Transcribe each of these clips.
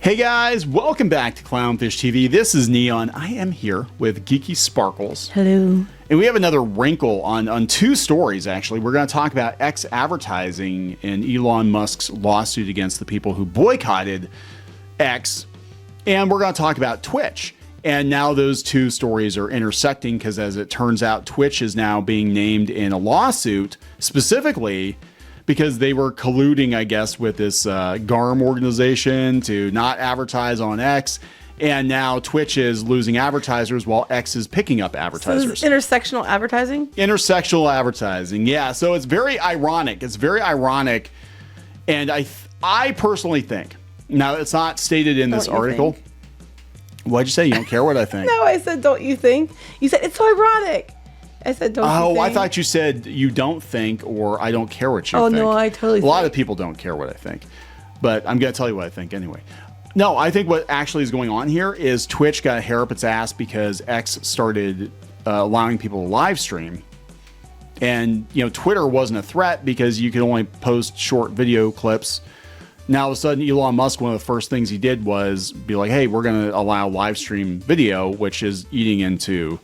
Hey guys, welcome back to Clownfish TV. This is Neon. I am here with Geeky Sparkles. Hello. And we have another wrinkle on two stories, actually. We're going to talk about X advertising and Elon Musk's lawsuit against the people who boycotted X. And we're going to talk about Twitch. And now those two stories are intersecting because, as it turns out, Twitch is now being named in a lawsuit specifically because they were colluding, I guess, with this GARM organization to not advertise on X. And now Twitch is losing advertisers while X is picking up advertisers. So this is intersectional advertising? Intersectional advertising, yeah. So it's very ironic. It's very ironic. And I personally think, now it's not stated in this article. What'd you say? You don't care what I think? No, I said, don't you think? You said, it's so ironic. I said, don't you think? Oh, I thought you said you don't think, or I don't care what you think. Oh, no, I totally think. A lot of people don't care what I think. But I'm going to tell you what I think anyway. No, I think what actually is going on here is Twitch got a hair up its ass because X started allowing people to live stream. And, you know, Twitter wasn't a threat because you could only post short video clips. Now, all of a sudden, Elon Musk, one of the first things he did was be like, hey, we're going to allow live stream video, which is eating into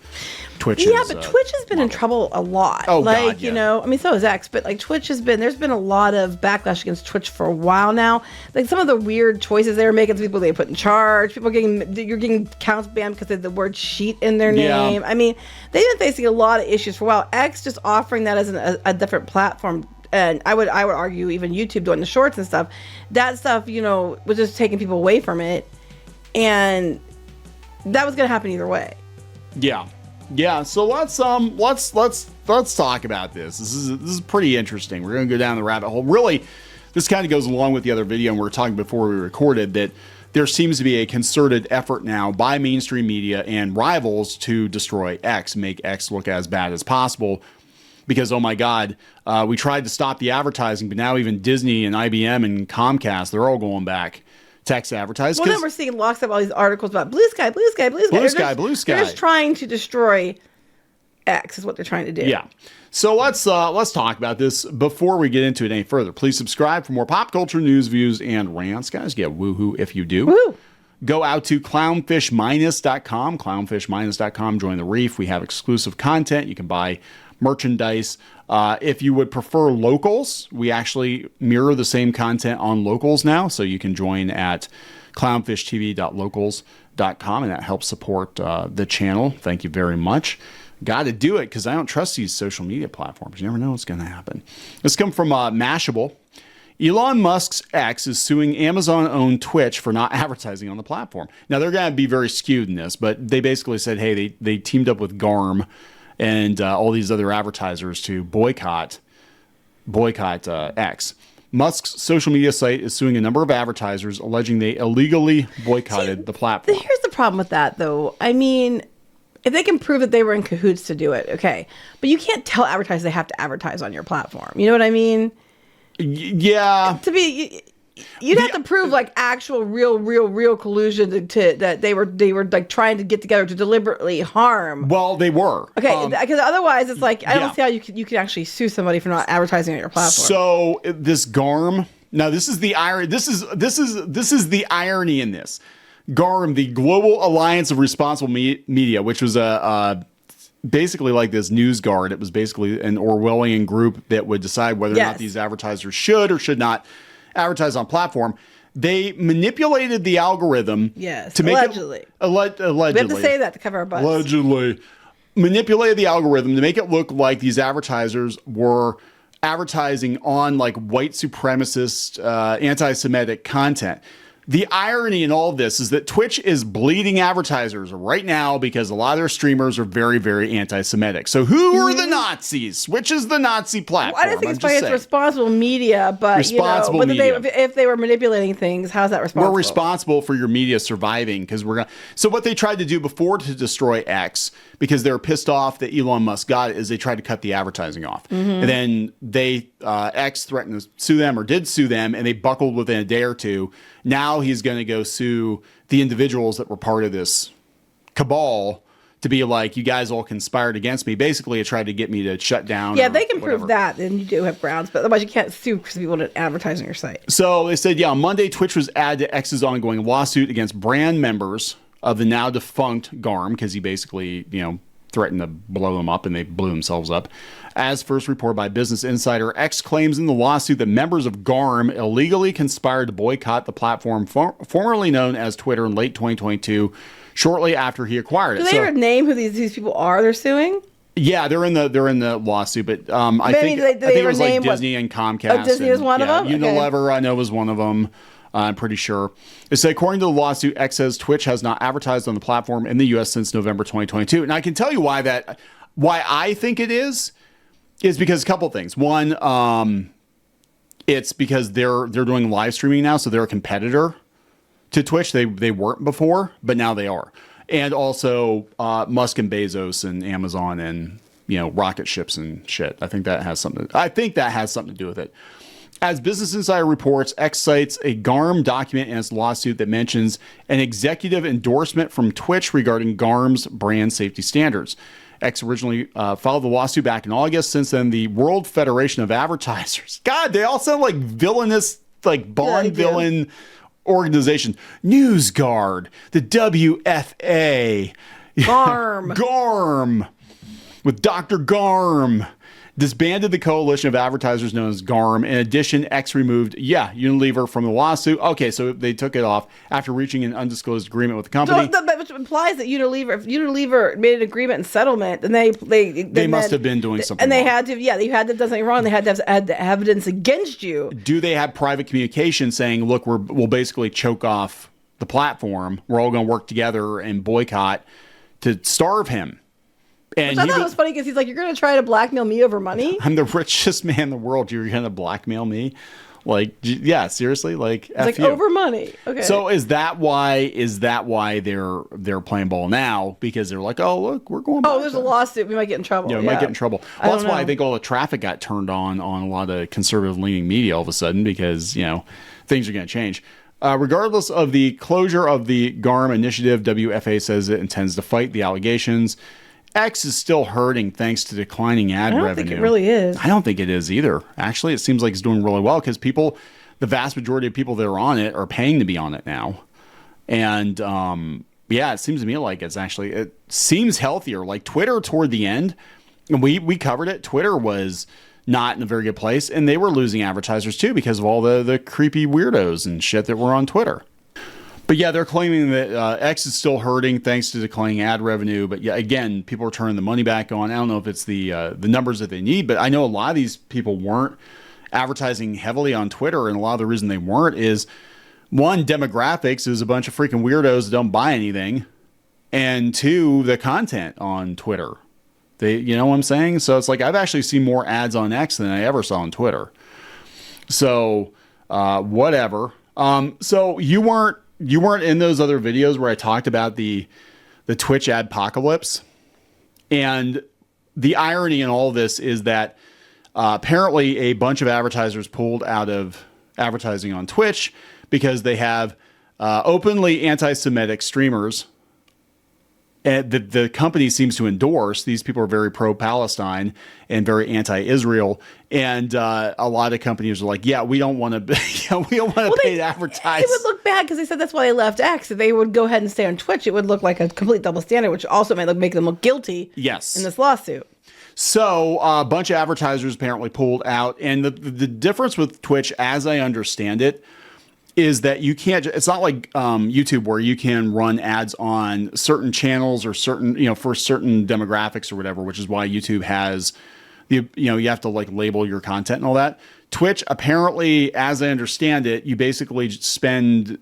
Twitch's. Yeah, but Twitch has been in trouble a lot. Oh, like, God, yeah. you know, I mean, so is X, but like Twitch there's been a lot of backlash against Twitch for a while now. Like some of the weird choices they were making, people they put in charge, you're getting accounts banned because they have the word sheet in their name. I mean, they've been facing a lot of issues for a while. X just offering that as a different platform. And I would argue even YouTube doing the shorts and stuff, that stuff, you know, was just taking people away from it. And that was going to happen either way. Yeah. Yeah, so let's talk about this. This is pretty interesting. We're going to go down the rabbit hole. Really, this kind of goes along with the other video, and we were talking before we recorded that there seems to be a concerted effort now by mainstream media and rivals to destroy X, make X look as bad as possible. Because, oh my God, we tried to stop the advertising, but now even Disney and IBM and Comcast, they're all going back to X advertise. Well, then we're seeing lots of all these articles about blue sky, blue sky, blue sky. Blue sky. They're just trying to destroy X is what they're trying to do. Yeah. So let's talk about this before we get into it any further. Please subscribe for more pop culture news, views, and rants. Guys, get woohoo if you do. Woo! Go out to clownfishminus.com, clownfishminus.com. Join the reef. We have exclusive content. You can buy merchandise. If you would prefer locals, we actually mirror the same content on locals now. So you can join at clownfishtv.locals.com, and that helps support the channel. Thank you very much. Got to do it because I don't trust these social media platforms. You never know what's going to happen. This comes from Mashable. Elon Musk's X is suing Amazon-owned Twitch for not advertising on the platform. Now, they're going to be very skewed in this, but they basically said, hey, they teamed up with GARM and all these other advertisers to boycott X. Musk's social media site is suing a number of advertisers, alleging they illegally boycotted the platform. Here's the problem with that, though. I mean, if they can prove that they were in cahoots to do it, okay. But you can't tell advertisers they have to advertise on your platform. You know what I mean? Yeah. You'd have to prove like actual real collusion to that they were like trying to get together to deliberately harm. Well, they were. Okay, because otherwise it's like I don't see how you can actually sue somebody for not advertising on your platform. So this GARM. Now this is the irony. This is the irony in this. GARM, the Global Alliance of Responsible Media, which was basically like this news guard. It was basically an Orwellian group that would decide whether or not these advertisers should or should not advertise on platform. They manipulated the algorithm to make allegedly. Allegedly. We have to say that to cover our butts. Allegedly. Manipulated the algorithm to make it look like these advertisers were advertising on like white supremacist, anti-Semitic content. The irony in all of this is that Twitch is bleeding advertisers right now because a lot of their streamers are very, very anti-Semitic. So who are the Nazis? Which is the Nazi platform? Well, I don't think it's responsible media, but responsible media. If they were manipulating things, how's that responsible? We're responsible for your media surviving because we're going to. So what they tried to do before to destroy X, because they were pissed off that Elon Musk got it, is they tried to cut the advertising off. And then X threatened to sue them or did sue them, and they buckled within a day or two. Now he's going to go sue the individuals that were part of this cabal to be like, you guys all conspired against me. Basically, it tried to get me to shut down. Yeah, they can whatever. prove that, then you do have grounds. But otherwise, you can't sue because people didn't advertise on your site. So they said, on Monday, Twitch was added to X's ongoing lawsuit against brand members of the now defunct GARM, because he basically, threatened to blow them up, and they blew themselves up. As first reported by Business Insider, X claims in the lawsuit that members of GARM illegally conspired to boycott the platform formerly known as Twitter in late 2022, shortly after he acquired it. Do they ever name who these people are they're suing? Yeah, they're in the lawsuit, but I think it was like Disney and Comcast. Oh, Disney was one of them? Unilever, I know, was one of them. I'm pretty sure. It said, according to the lawsuit, X says Twitch has not advertised on the platform in the U.S. since November 2022. And I can tell you why I think it is because a couple of things. One, it's because they're doing live streaming now, so they're a competitor to Twitch. They weren't before, but now they are. And also Musk and Bezos and Amazon and rocket ships and shit. I think that has something to do with it. As Business Insider reports, X cites a GARM document in its lawsuit that mentions an executive endorsement from Twitch regarding GARM's brand safety standards. X originally filed the lawsuit back in August. Since then, the World Federation of Advertisers. God, they all sound like villainous, like Bond villain organization. NewsGuard, the WFA. GARM. GARM. With Dr. GARM. Disbanded the coalition of advertisers known as GARM. In addition, X removed, Unilever from the lawsuit. Okay, so they took it off after reaching an undisclosed agreement with the company. Which implies that if Unilever made an agreement and settlement, then they must have been doing something and they wrong. had to, you had to have done something wrong. They had to have evidence against you. Do they have private communication saying, look, we'll basically choke off the platform. We're all going to work together and boycott to starve him. And I thought it was funny because he's like, you're going to try to blackmail me over money? I'm the richest man in the world. You're going to blackmail me? Like, yeah, seriously? Like, F like you. over money. Okay. So is that why they're playing ball now? Because they're like, oh, look, we're going back. Oh, there's a lawsuit. We might get in trouble. Yeah, we might get in trouble. Well, that's why I think all the traffic got turned on a lot of conservative-leaning media all of a sudden because, things are going to change. Regardless of the closure of the GARM initiative, WFA says it intends to fight the allegations. X is still hurting thanks to declining ad revenue. I don't think it really is. I don't think it is either. Actually, it seems like it's doing really well because the vast majority of people that are on it are paying to be on it now. And it seems to me like it seems healthier. Like Twitter toward the end, and we covered it. Twitter was not in a very good place, and they were losing advertisers too because of all the creepy weirdos and shit that were on Twitter. But yeah, they're claiming that X is still hurting thanks to declining ad revenue. But yeah, again, people are turning the money back on. I don't know if it's the numbers that they need, but I know a lot of these people weren't advertising heavily on Twitter, and a lot of the reason they weren't is one, demographics is a bunch of freaking weirdos that don't buy anything, and two, the content on Twitter. You know what I'm saying? So it's like I've actually seen more ads on X than I ever saw on Twitter. So whatever. So you weren't in those other videos where I talked about the Twitch adpocalypse. And the irony in all this is that apparently a bunch of advertisers pulled out of advertising on Twitch because they have openly anti-Semitic streamers and the company seems to endorse. These people are very pro-Palestine and very anti-Israel, and a lot of companies are like, "Yeah, we don't want to, pay to advertise." It would look bad because they said that's why they left X. If they would go ahead and stay on Twitch, it would look like a complete double standard, which also might make them look guilty. Yes. In this lawsuit. So a bunch of advertisers apparently pulled out, and the difference with Twitch, as I understand it, is that you can't, it's not like YouTube where you can run ads on certain channels or certain, for certain demographics or whatever, which is why YouTube has you have to like label your content and all that. Twitch, apparently, as I understand it, you basically spend,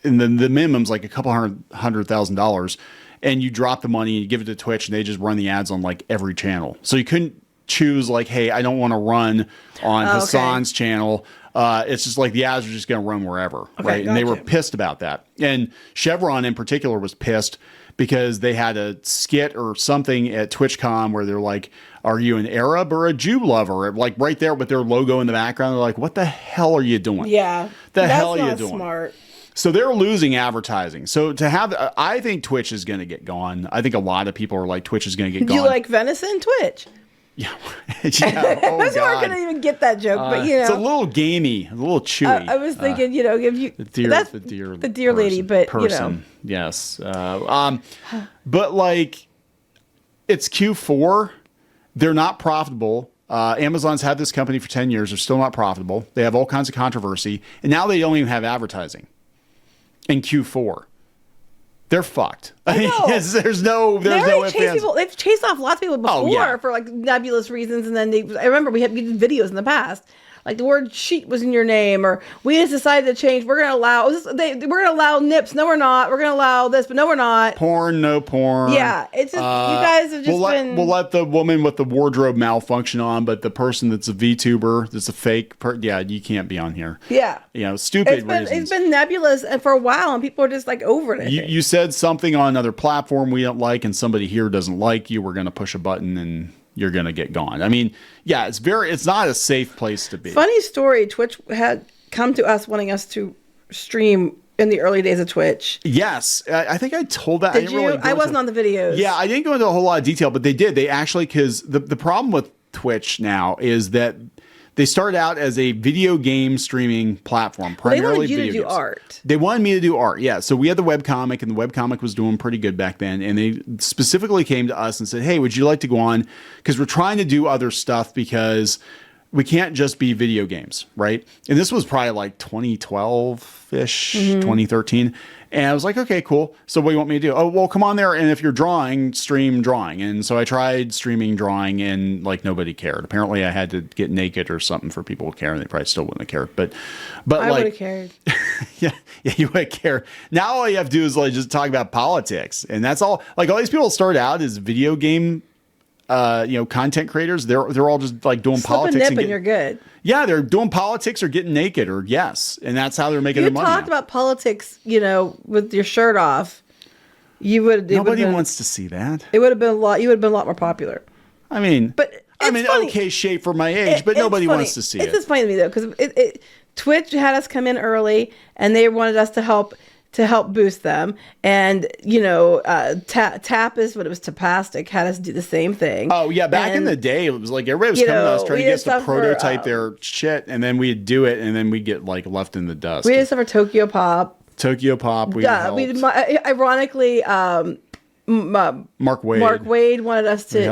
and the minimum's like a couple $100,000, and you drop the money and you give it to Twitch and they just run the ads on like every channel. So you couldn't choose like, hey, I don't want to run on Hassan's channel. It's just like the ads are just going to run wherever, right? And they were pissed about that. And Chevron in particular was pissed because they had a skit or something at TwitchCon where they're like, are you an Arab or a Jew lover? Like right there with their logo in the background. They're like, what the hell are you doing? Yeah. The hell are you doing? Smart. So they're losing advertising. So to have, I think Twitch is going to get gone. I think a lot of people are like, Twitch is going to get gone. You like venison? Twitch. Yeah. Yeah. Oh, That's why we're gonna even get that joke, but you know, it's a little gamey, a little chewy. I was thinking, you know, if you the deer lady, but person. You know, yes. But like, it's Q4. They're not profitable. Amazon's had this company for 10 years. They're still not profitable. They have all kinds of controversy, and now they don't even have advertising in Q4. They're fucked. I mean, there's no They've chased off lots of people before for like nebulous reasons, and then I remember we did videos in the past. Like the word "sheet" was in your name, or we just decided to change. We're gonna allow we're gonna allow nips. No, we're not. We're gonna allow this, but no, we're not. Porn, no porn. Yeah, it's just you guys have just been. We'll let the woman with the wardrobe malfunction on, but the person that's a VTuber, that's a fake. You can't be on here. Yeah, you know, stupid reasons. It's been nebulous and for a while, and people are just like over it. You said something on another platform we don't like, and somebody here doesn't like you. We're gonna push a button and you're going to get gone. I mean, yeah, it's not a safe place to be. Funny story. Twitch had come to us wanting us to stream in the early days of Twitch. Yes. I think I told that. Did you? I wasn't on the videos. Yeah, I didn't go into a whole lot of detail, but they did. They actually, because the problem with Twitch now is that they started out as a video game streaming platform, primarily video games. They wanted you to do art. They wanted me to do art, yeah. So we had the webcomic, and the webcomic was doing pretty good back then. And they specifically came to us and said, hey, would you like to go on? Because we're trying to do other stuff because we can't just be video games, right? And this was probably like 2012-ish, 2013. And I was like, okay, cool. So what do you want me to do? Oh, well, come on there. And if you're drawing, stream drawing. And so I tried streaming drawing, and like nobody cared. Apparently I had to get naked or something for people to care, and they probably still wouldn't have cared. But I like, would have cared. yeah, you would care. Now all you have to do is like just talk about politics. And that's all. Like all these people start out as video game content creators. They're all just like doing politics. And you're good. Yeah, they're doing politics or getting naked or and that's how they're making their money. You talked about politics, with your shirt off. Nobody wants to see that. It would have been a lot. You would have been a lot more popular. I mean, funny. Okay shape for my age, but nobody wants to see it. It's just funny to me though, because Twitch had us come in early, and they wanted us to help boost them. And, Tap is what it was. Tapastic had us do the same thing. Oh, yeah. Back in the day, it was like everybody was coming to us trying to get us to prototype their shit. And then we'd do it. And then we'd get like left in the dust. We did stuff for Tokyo Pop. We ironically, Mark Wade wanted us to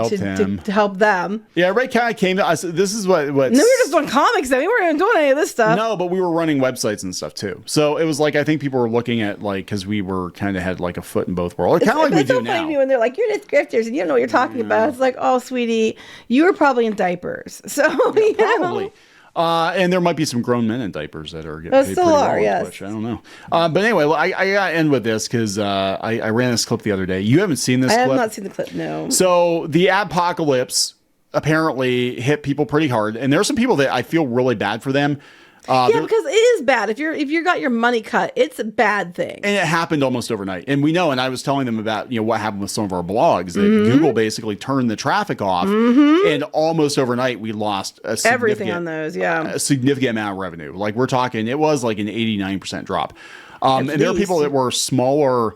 help them. Yeah, everybody kind of came to us. This is what. No, we were just doing comics then. We weren't even doing any of this stuff. No, but we were running websites and stuff too. So it was like I think people were looking at like because we were kind of had like a foot in both worlds. Kind of like we do now. It's so funny to me when they're like, "You're just grifters and you don't know what you're talking about." It's like, "Oh, sweetie, you were probably in diapers." So probably. And there might be some grown men in diapers that are getting paid pretty well on Twitch. I don't know. But anyway, I got to end with this because I ran this clip the other day. You haven't seen this clip? I have not seen the clip, no. So the adpocalypse apparently hit people pretty hard. And there are some people that I feel really bad for them. Because it is bad. If you got your money cut, it's a bad thing. And it happened almost overnight. And we know, and I was telling them about what happened with some of our blogs, that Google basically turned the traffic off. And almost overnight, we lost everything on those, a significant amount of revenue. Like we're talking, it was like an 89% drop. And there are people that were smaller.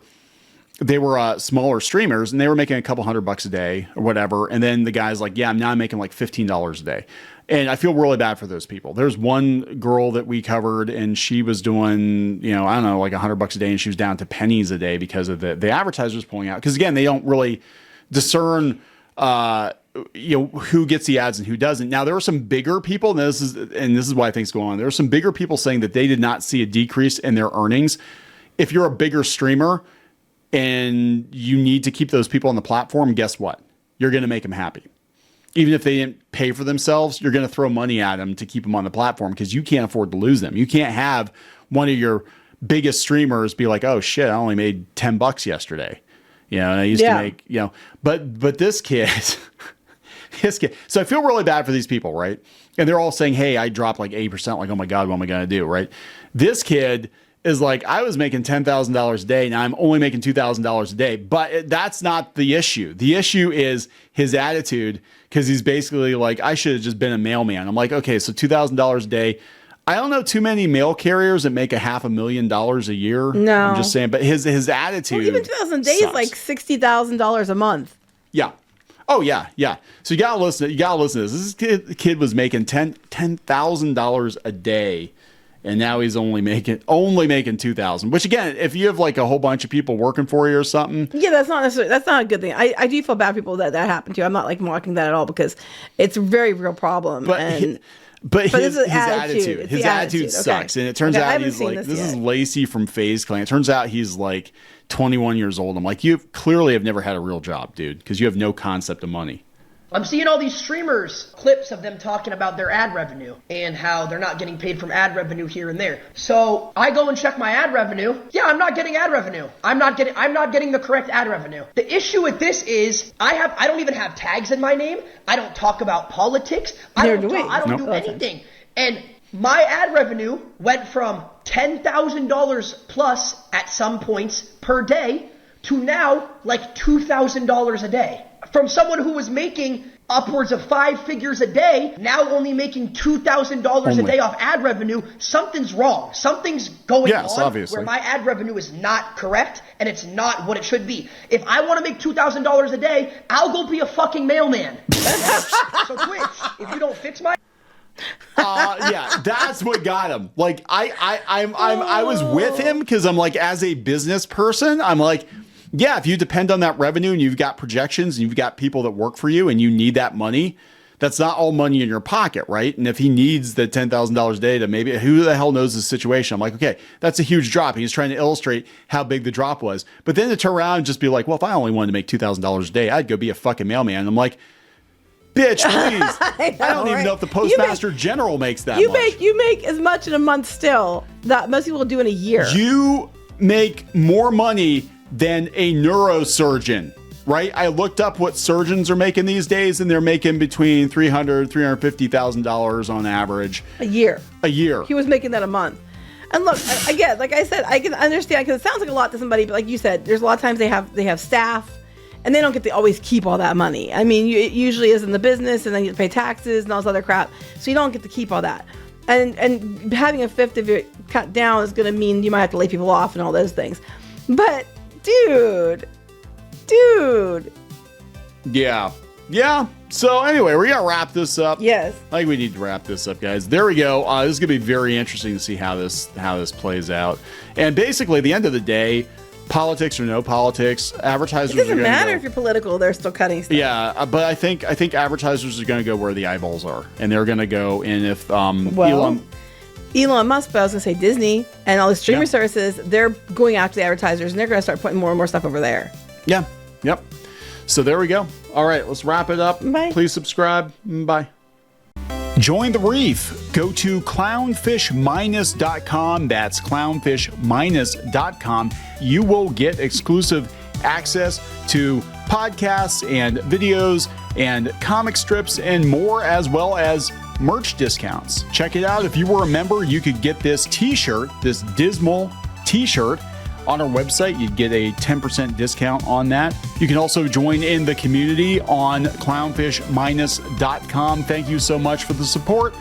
They were smaller streamers, and they were making a couple $100 a day or whatever. And then the guy's like, yeah, I'm making like $15 a day. And I feel really bad for those people. There's one girl that we covered, and she was doing, I don't know, like $100 a day, and she was down to pennies a day because of the advertisers pulling out. Because again, they don't really discern, who gets the ads and who doesn't. Now there are some bigger people, and this is why I think it's going on. There are some bigger people saying that they did not see a decrease in their earnings. If you're a bigger streamer and you need to keep those people on the platform, guess what? You're going to make them happy. Even if they didn't pay for themselves, you're going to throw money at them to keep them on the platform because you can't afford to lose them. You can't have one of your biggest streamers be like, oh shit, I only made $10 yesterday. And I used to make, but this kid, so I feel really bad for these people, right? And they're all saying, hey, I dropped like 8%. Like, oh my God, what am I going to do? Right. This kid is like, I was making $10,000 a day. Now I'm only making $2,000 a day, but that's not the issue. The issue is his attitude. Cause he's basically like, I should have just been a mailman. I'm like, okay, so $2,000 a day. I don't know too many mail carriers that make $500,000 a year. No. I'm just saying, but his attitude. Well, even 2,000 days, sucks. like $60,000 a month. Yeah. Oh yeah, yeah. So you gotta listen. You gotta listen to this. This kid was making $10,000 a day, and now he's only making $2,000. Which again, if you have like a whole bunch of people working for you or something, yeah, that's not a good thing. I do feel bad for people that happened to. I'm not like mocking that at all because it's a very real problem. But his attitude. His attitude sucks. Okay. And it turns out he's like, this is Lacey from FaZe Clan. It turns out he's like 21 years old. I'm like, you clearly have never had a real job, dude, because you have no concept of money. I'm seeing all these streamers, clips of them talking about their ad revenue and how they're not getting paid from ad revenue here and there. So I go and check my ad revenue. Yeah, I'm not getting ad revenue. I'm not getting the correct ad revenue. The issue with this is I don't even have tags in my name. I don't talk about politics. I don't do anything. And my ad revenue went from $10,000 plus at some points per day to now like $2,000 a day. From someone who was making upwards of 5 figures a day, now only making $2,000 a day off ad revenue, something's wrong. Something's going on obviously. Where my ad revenue is not correct and it's not what it should be. If I want to make $2,000 a day, I'll go be a fucking mailman. So Twitch, if you don't fix my... yeah, that's what got him. Like I was with him because I'm like, as a business person, I'm like, yeah, if you depend on that revenue and you've got projections and you've got people that work for you and you need that money, that's not all money in your pocket, right? And if he needs the $10,000 a day to maybe, who the hell knows the situation? I'm like, okay, that's a huge drop. He's trying to illustrate how big the drop was. But then to turn around and just be like, well, if I only wanted to make $2,000 a day, I'd go be a fucking mailman. And I'm like, bitch, please. I don't even know if the postmaster general makes that much. You make as much in a month still that most people do in a year. You make more money than a neurosurgeon, right? I looked up what surgeons are making these days, and they're making between $300,000, $350,000 on average a year. He was making that a month. And look, again, like I said, I can understand because it sounds like a lot to somebody, but like you said, there's a lot of times they have staff, and they don't get to always keep all that money. I mean, it usually is in the business, and then you pay taxes and all this other crap, so you don't get to keep all that. And having a fifth of it cut down is going to mean you might have to lay people off and all those things. But dude. Yeah. So anyway, we're going to wrap this up. Yes. I think we need to wrap this up, guys. There we go. This is going to be very interesting to see how this plays out. And basically, at the end of the day, politics or no politics, advertisers it doesn't matter if you're political, they're still cutting stuff. Yeah, but I think advertisers are going to go where the eyeballs are. And they're going to go in if Elon Musk, but I was going to say Disney and all the streaming services, they're going after the advertisers and they're going to start putting more and more stuff over there. Yeah. Yep. So there we go. All right, let's wrap it up. Bye. Please subscribe. Bye. Join the reef. Go to clownfish-.com. That's clownfish-.com. You will get exclusive access to podcasts and videos and comic strips and more, as well as merch discounts. Check it out. If you were a member, you could get this t-shirt, this dismal t-shirt on our website. You'd get a 10% discount on that. You can also join in the community on clownfish-.com. Thank you so much for the support.